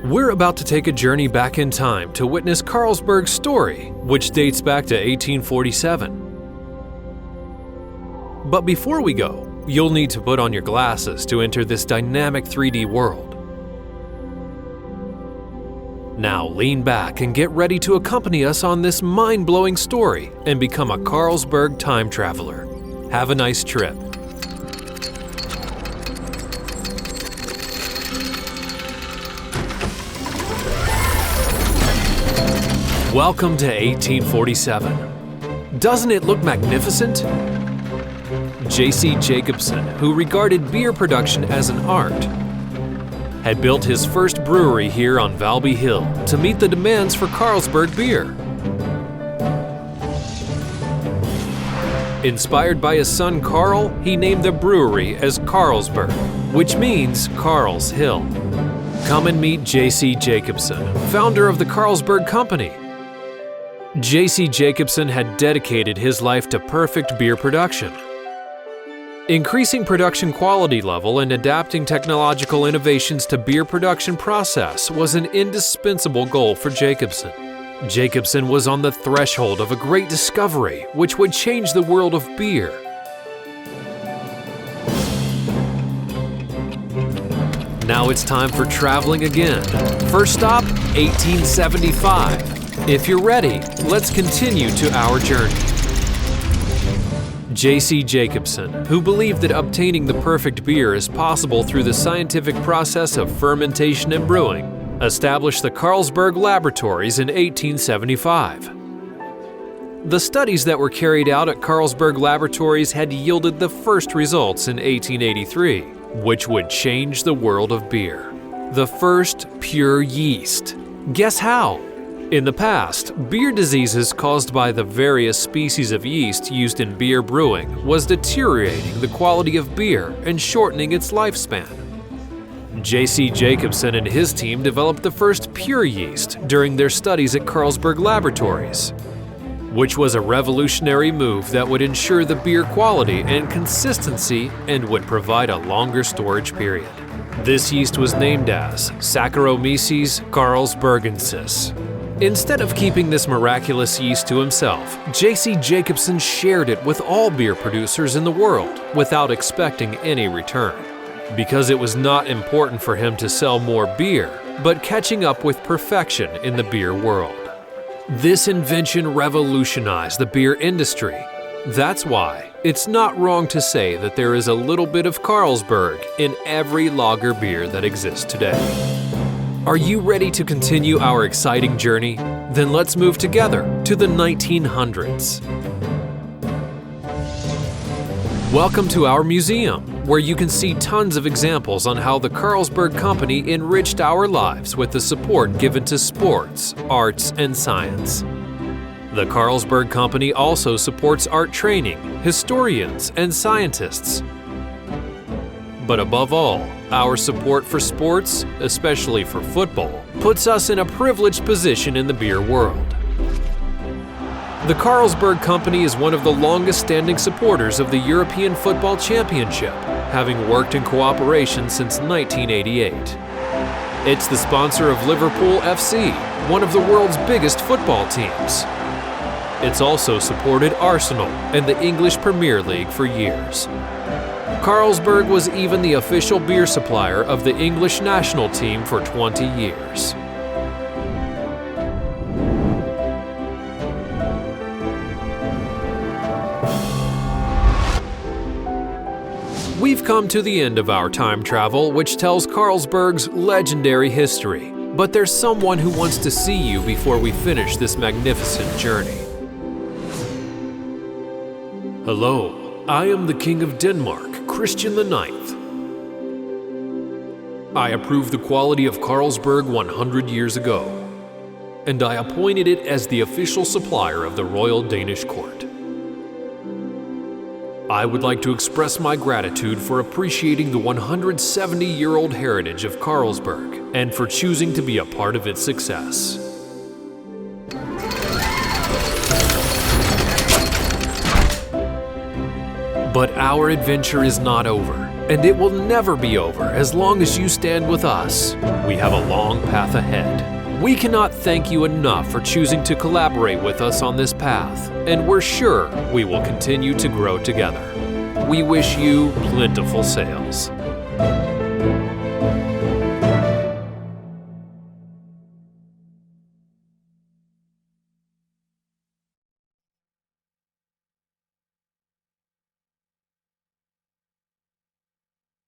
We're about to take a journey back in time to witness Carlsberg's story, which dates back to 1847. But before we go, you'll need to put on your glasses to enter this dynamic 3D world. Now lean back and get ready to accompany us on this mind-blowing story and become a Carlsberg time traveler. Have a nice trip. Welcome to 1847. Doesn't it look magnificent? J.C. Jacobsen, who regarded beer production as an art, had built his first brewery here on Valby Hill to meet the demands for Carlsberg beer. Inspired by his son Carl, he named the brewery as Carlsberg, which means Carl's Hill. Come and meet J.C. Jacobsen, founder of the Carlsberg Company. J.C. Jacobsen had dedicated his life to perfect beer production. Increasing production quality level and adapting technological innovations to beer production process was an indispensable goal for Jacobsen. Jacobsen was on the threshold of a great discovery which would change the world of beer. Now it's time for traveling again. First stop, 1875. If you're ready, let's continue to our journey. J.C. Jacobsen, who believed that obtaining the perfect beer is possible through the scientific process of fermentation and brewing, established the Carlsberg Laboratories in 1875. The studies that were carried out at Carlsberg Laboratories had yielded the first results in 1883, which would change the world of beer. The first pure yeast. Guess how? In the past, beer diseases caused by the various species of yeast used in beer brewing was deteriorating the quality of beer and shortening its lifespan. J.C. Jacobsen and his team developed the first pure yeast during their studies at Carlsberg Laboratories, which was a revolutionary move that would ensure the beer quality and consistency and would provide a longer storage period. This yeast was named as Saccharomyces carlsbergensis. Instead of keeping this miraculous yeast to himself, J.C. Jacobsen shared it with all beer producers in the world without expecting any return. Because it was not important for him to sell more beer, but catching up with perfection in the beer world. This invention revolutionized the beer industry. That's why it's not wrong to say that there is a little bit of Carlsberg in every lager beer that exists today. Are you ready to continue our exciting journey? Then let's move together to the 1900s. Welcome to our museum, where you can see tons of examples on how the Carlsberg Company enriched our lives with the support given to sports, arts, and science. The Carlsberg Company also supports art training, historians, and scientists. But above all, our support for sports, especially for football, puts us in a privileged position in the beer world. The Carlsberg Company is one of the longest-standing supporters of the European Football Championship, having worked in cooperation since 1988. It's the sponsor of Liverpool FC, one of the world's biggest football teams. It's also supported Arsenal and the English Premier League for years. Carlsberg was even the official beer supplier of the English national team for 20 years. We've come to the end of our time travel, which tells Carlsberg's legendary history. But there's someone who wants to see you before we finish this magnificent journey. Hello, I am the King of Denmark, Christian IX. I approved the quality of Carlsberg 100 years ago, and I appointed it as the official supplier of the Royal Danish Court. I would like to express my gratitude for appreciating the 170-year-old heritage of Carlsberg and for choosing to be a part of its success. But our adventure is not over. and it will never be over as long as you stand with us. We have a long path ahead. We cannot thank you enough for choosing to collaborate with us on this path, and we're sure we will continue to grow together. We wish you plentiful sales.